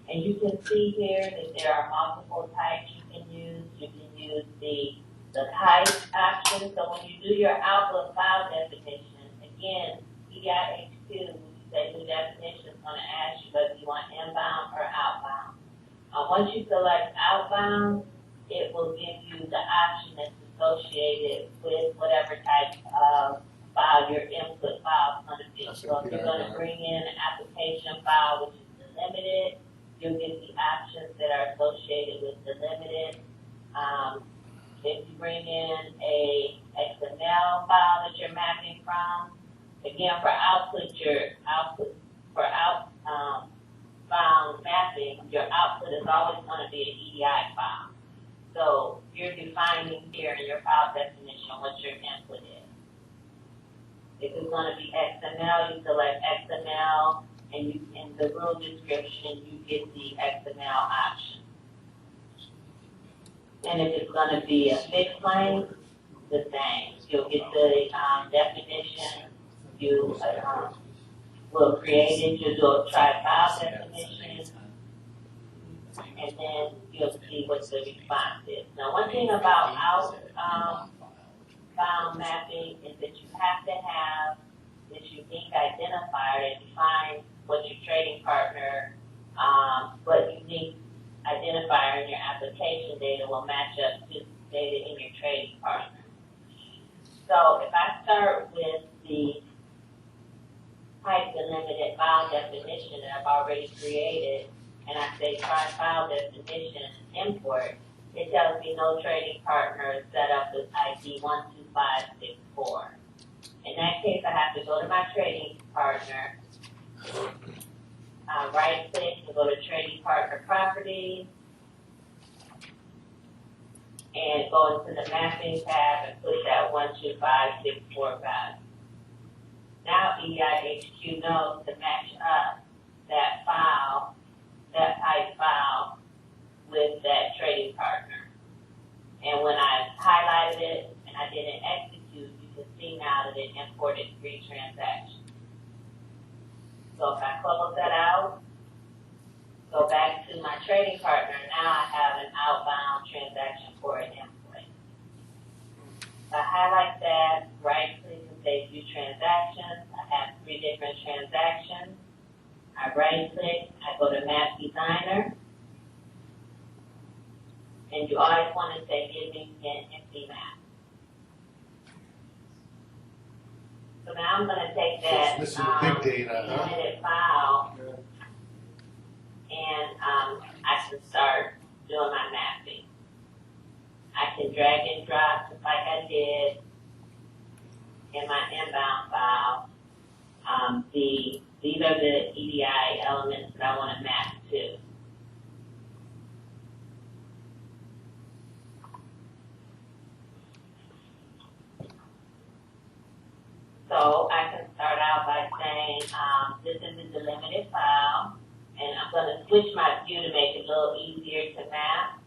H: And you can see here that there are multiple types you can use. You can use the type option. So when you do your output file definition, again, EIHQ, when you say new definition, is going to ask you whether you want inbound or outbound. Once you select outbound, it will give you the option that's associated with whatever type of file your input file is going to be. So if you're going to bring in an application file, which is delimited, you'll get the options that are associated with delimited. If you bring in a XML file that you're mapping from, again, for outbound mapping, your output is always going to be an EDI file. So you're defining here in your file definition what your input is. If it's going to be XML, you select XML, and in the rule description, you get the XML option. And if it's going to be a fixed length, the same. You'll get the definition. You will create it. You'll do a try file definition, and then you'll see what the response is. Now, one thing about outbound mapping is that you have to have this unique identifier that defines what your trading partner, what unique identifier in your application data will match up to data in your trading partner. So if I start with the type delimited file definition that I've already created, and I say try file definition import, it tells me no trading partner is set up with ID 12564. In that case, I have to go to my trading partner, right click to go to trading partner properties, and go into the mapping tab and put that 12564 value. Now EIHQ knows to match up that file, that type file, with that trading partner. And when I highlighted it and I didn't execute, you can see now that it imported 3 transactions. So if I close that out, go back to my trading partner, now I have an outbound transaction for an invoice. I highlight that, right click and say view transactions. I have 3 different transactions. I right click, I go to Map Designer. And you always want to say, give me an empty map. So now I'm going to take that
F: This is the big data, huh?
H: delimited file and I can start doing my mapping. I can drag and drop just like I did in my inbound file. These are the EDI elements that I want to map to. So I can start out by saying, this is the delimited file, and I'm going to switch my view to make it a little easier to map.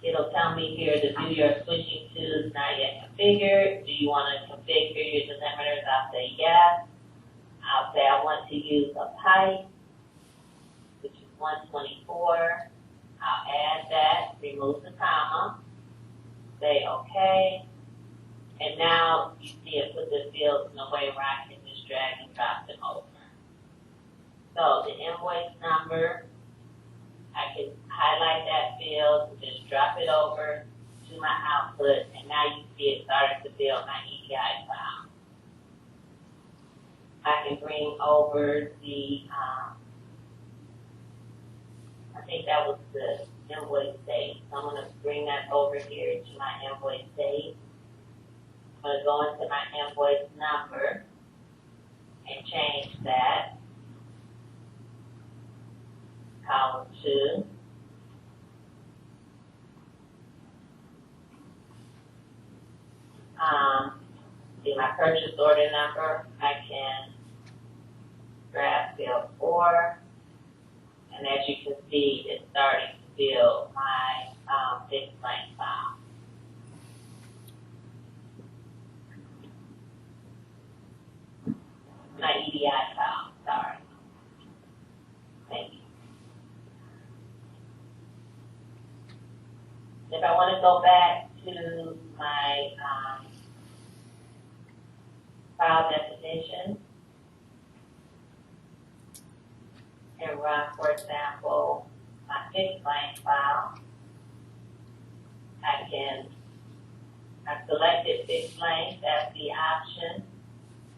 H: It'll tell me here the view you're switching to is not yet configured. Do you want to configure your delimiters? I'll say yes. I'll say I want to use a pipe, which is 124. I'll add that, remove the comma, say okay. And now you see it put the fields in a way where I can just drag and drop them over. So the invoice number, I can highlight that field and just drop it over to my output, and now you see it starting to build my EDI file. I can bring over the, I think that was the invoice date. So I'm going to bring that over here to my invoice date. I'm going to go into my invoice number and change that. Column 2. See my purchase order number. I can grab field 4, and as you can see, it's starting to build my fixed blank file. My EDI file, sorry. Thank you. If I want to go back to my file definition and run, for example, my fixed blank file, I've selected fixed blank as the option.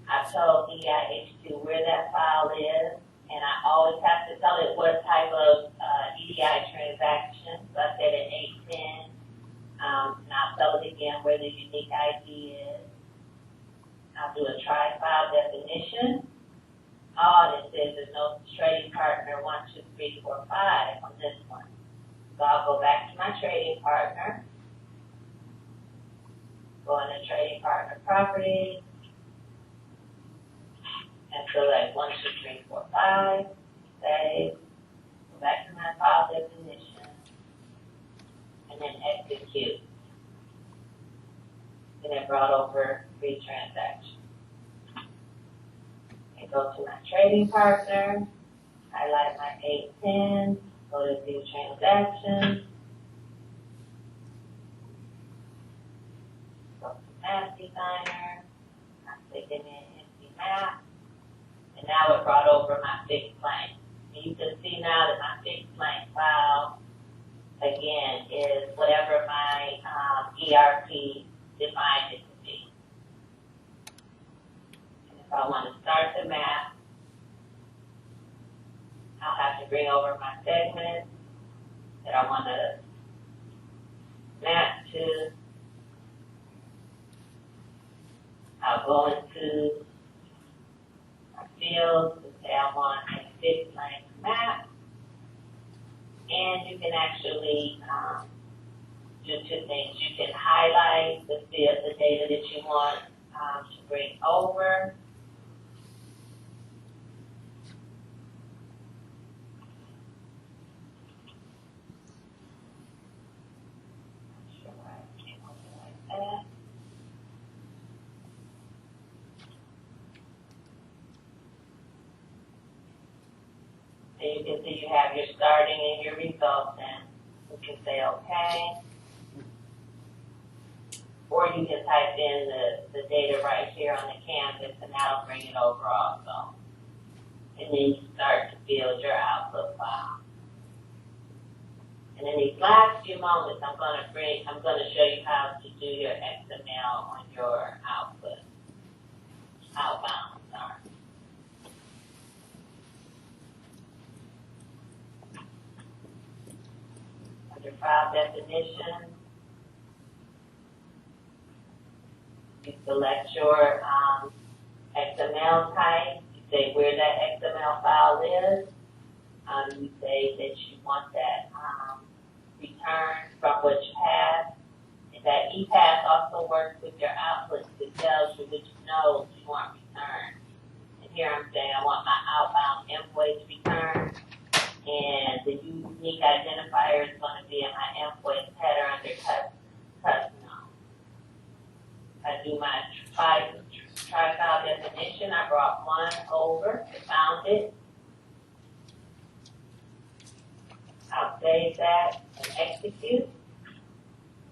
H: I've told EDIH2 where that file is, and I always have to tell it what type of EDI transaction. So I said an 810, and I'll tell it again where the unique ID is. I'll do a try file definition. Oh, and it says there's no trading partner 1, 2, 3, 4, 5 on this one. So I'll go back to my trading partner, go into trading partner properties, and select 1, 2, 3, 4, 5, save, go back to my file definition, and then execute. And it brought over 3 transactions. And go to my trading partner, highlight my 810, go to view transactions, go to Map Designer, I'm clicking in empty map, and now it brought over my fixed blank. And you can see now that my fixed blank file, again, is whatever my ERP defined it to be. And if I want to start the map, I'll have to bring over my segments that I want to map to. I'll go into my fields and say I want a fixed blank map. And you can actually do 2 things. You can highlight the data that you want to bring over. Not sure why I can't open it like that. And you can see you have your starting and your results, and you can say okay. Or you can type in the data right here on the canvas, and that'll bring it over also. And then you start to build your output file. And in these last few moments, I'm going to show you how to do your XML on your output, outbound, sorry. Under file definition, you select your XML type. You say where that XML file is. You say that you want that return from which path. And that ePath also works with your outputs. It tells you which nodes you want returned. And here I'm saying I want my outbound invoice returned. And the unique identifier is going to be in my invoice header under custom. I do my tri-file definition. I brought one over, found it. I'll save that and execute.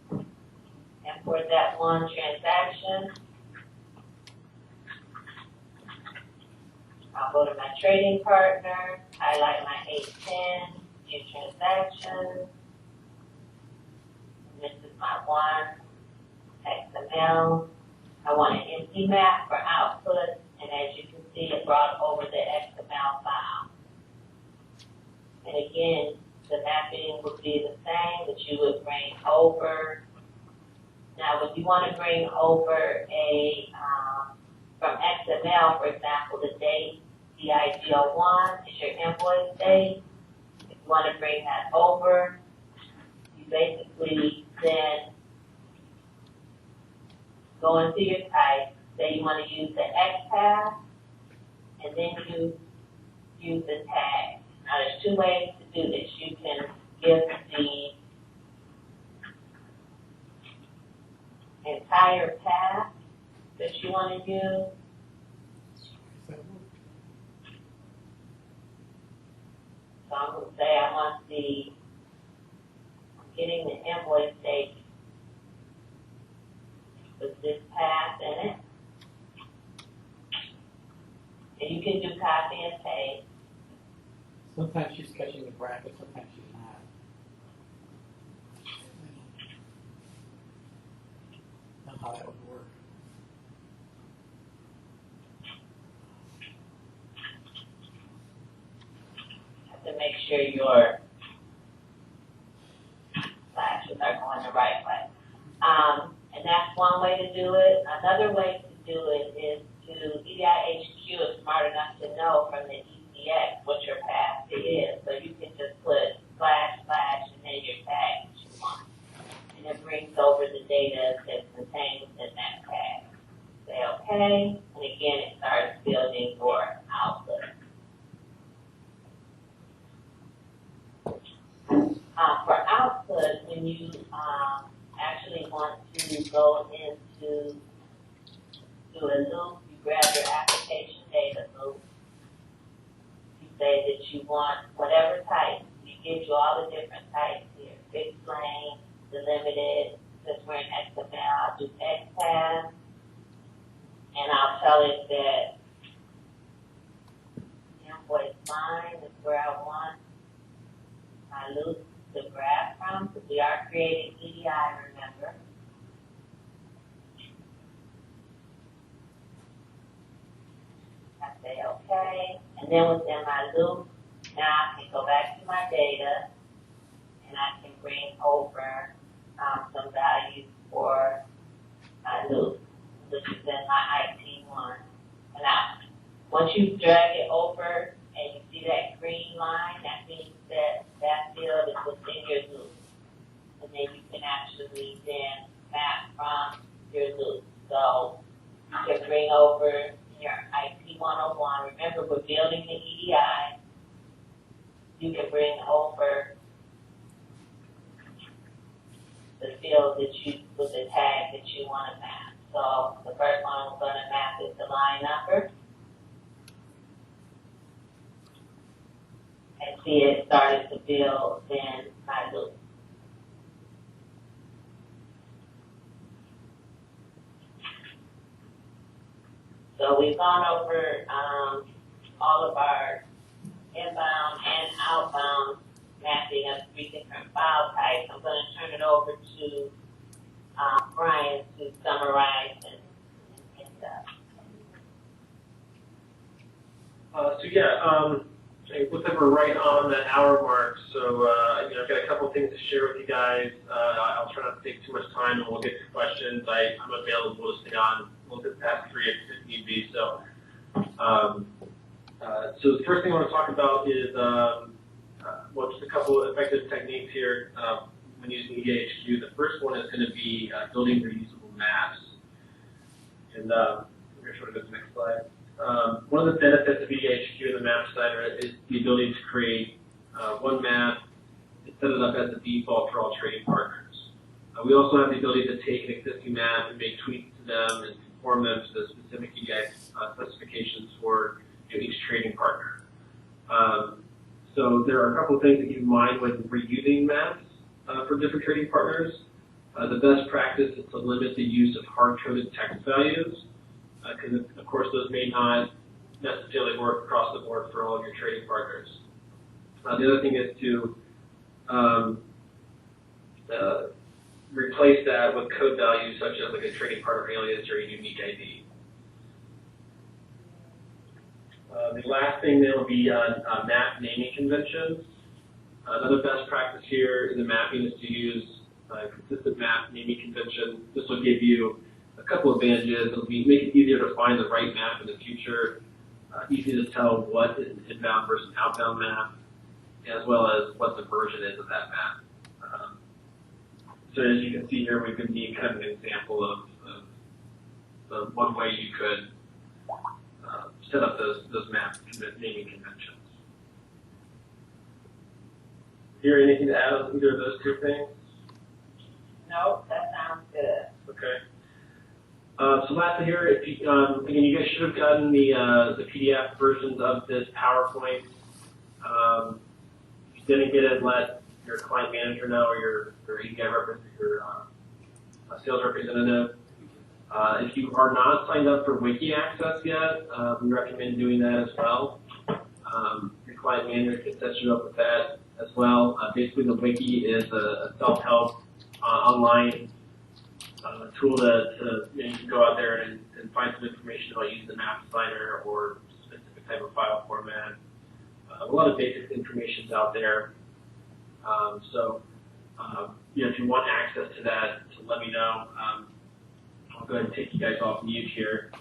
H: Import that one transaction. I'll go to my trading partner, highlight my 810, new transaction. This is my one XML. I want an empty map for output, and as you can see, it brought over the XML file. And again, the mapping would be the same, but you would bring over. Now, when you want to bring over from XML, for example, the date, DIG01 is your invoice date. If you want to bring that over, you basically then go into your type, say you want to use the XPath, and then you use the tag. Now, there's two ways to do this. You can give the entire path that you want to use. So I'm going to say I want I'm getting the invoice date with this path in it. And you can do copy and paste.
C: Sometimes she's catching the bracket, sometimes she's not. Not how that would work.
H: Have to make sure your flashes are going the right way. And that's one way to do it. Another way to do it is EDIHQ is smart enough to know from the ECX what your path is. So you can just put / and then your tag that you want. And it brings over the data that's contained within that tag. Say okay, and again it starts building your output. For output, when you actually want to go into a loop, you grab your application data loop. You say that you want whatever type. It gives you all the different types here. Fixed lane, delimited, since we're in XML, I'll do XPath. And I'll tell it that invoice line is where I want my loop to grab from, because we are creating EDI, remember. I say okay, and then within my loop, now I can go back to my data, and I can bring over some values for my loop, which is in my IT1. And now, once you drag it over and you see that green line, that means that that field is within your loop. And then you can actually then map from your loop. So you can bring over your IT 101. Remember, we're building the EDI. You can bring over the field that you, with the tag that you want to map. So the first one I'm going to map is the line number. And see it starting to build, then I will. So we've gone over all of our inbound and outbound mapping of 3 different file types. I'm going to turn it over to Brian to summarize and
A: it looks like we're right on the hour mark, so I've got a couple things to share with you guys. I'll try not to take too much time, and we'll get to questions. I'm available to stay on a little bit past 3 if need be. So the first thing I want to talk about is just a couple of effective techniques here when using EDHQ. The first one is going to be building reusable maps, and I'm going to go to the next slide. One of the benefits of EDHQ and the map designer is the ability to create one map and set it up as a default for all trading partners. We also have the ability to take an existing map and make tweaks to them and conform them to the specific EDX specifications for each trading partner. So there are a couple of things to keep in mind when reusing maps for different trading partners. The best practice is to limit the use of hard-coded text values, because of course those may not necessarily work across the board for all of your trading partners. The other thing is to replace that with code values such as like a trading partner alias or a unique ID. The last thing then will be on map naming conventions. Another best practice here in the mapping is to use a consistent map naming convention. This will give you a couple of advantages. It'll make it easier to find the right map in the future, easy to tell what is an inbound versus outbound map, as well as what the version is of that map. So as you can see here, we've given you kind of an example of one way you could set up those map naming conventions. Here, anything to add on either of those two things?
H: No, that sounds good.
A: Okay. So lastly here, if you, again, you guys should have gotten the PDF versions of this PowerPoint. If you didn't get it, let your client manager know or your sales representative. If you are not signed up for Wiki Access yet, we recommend doing that as well. Your client manager can set you up with that as well. Basically, the Wiki is a self-help online tool that you can go out there and find some information about using the map designer or specific type of file format. A lot of basic information is out there. If you want access to that, let me know. I'll go ahead and take you guys off mute here.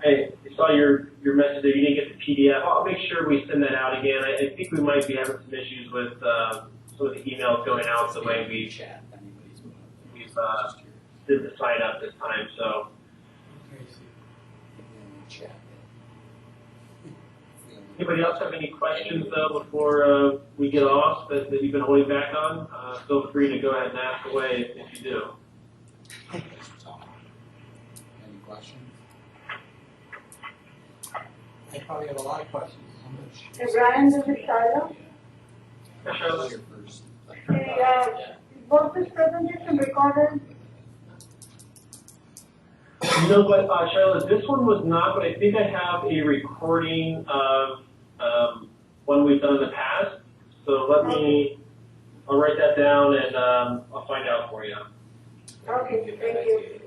A: I saw your message that you didn't get the PDF. I'll make sure we send that out again. I think we might be having some issues with some of the emails going out the way we've did the sign up this time. So. Anybody else have any questions though before we get off that you've been holding back on? Feel free to go ahead and ask away if you do.
I: Any questions?
C: I probably have a lot of questions.
B: Hey, Brian, this is Charlotte.
A: Yeah, Charlotte.
B: Was this presentation recorded?
A: You know what, Charlotte, this one was not, but I think I have a recording of one we've done in the past. So I'll write that down and I'll find out for you.
B: Okay, thank you.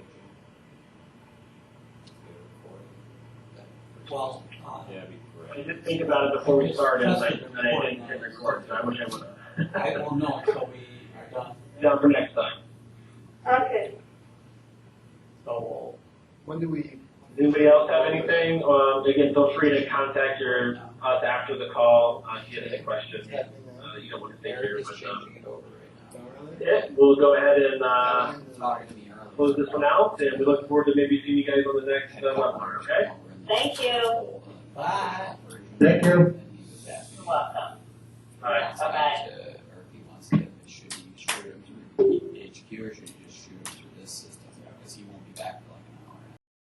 C: Well,
A: I did think about it before we started, and I didn't hit record, so I wish I would have.
C: I will know until we are done.
A: Down for next time.
B: Okay.
C: So
F: When do we?
A: Anybody else have anything? Again, feel free to contact us after the call if you have any questions. You don't want to take care of it. Yeah, we'll go ahead and close this one out, and we look forward to maybe seeing you guys on the next webinar, okay?
H: Thank you.
C: bye.
G: Thank you.
H: You're welcome.
A: All right.
H: Bye-bye.
I: Or if he wants to, should he HQ or should he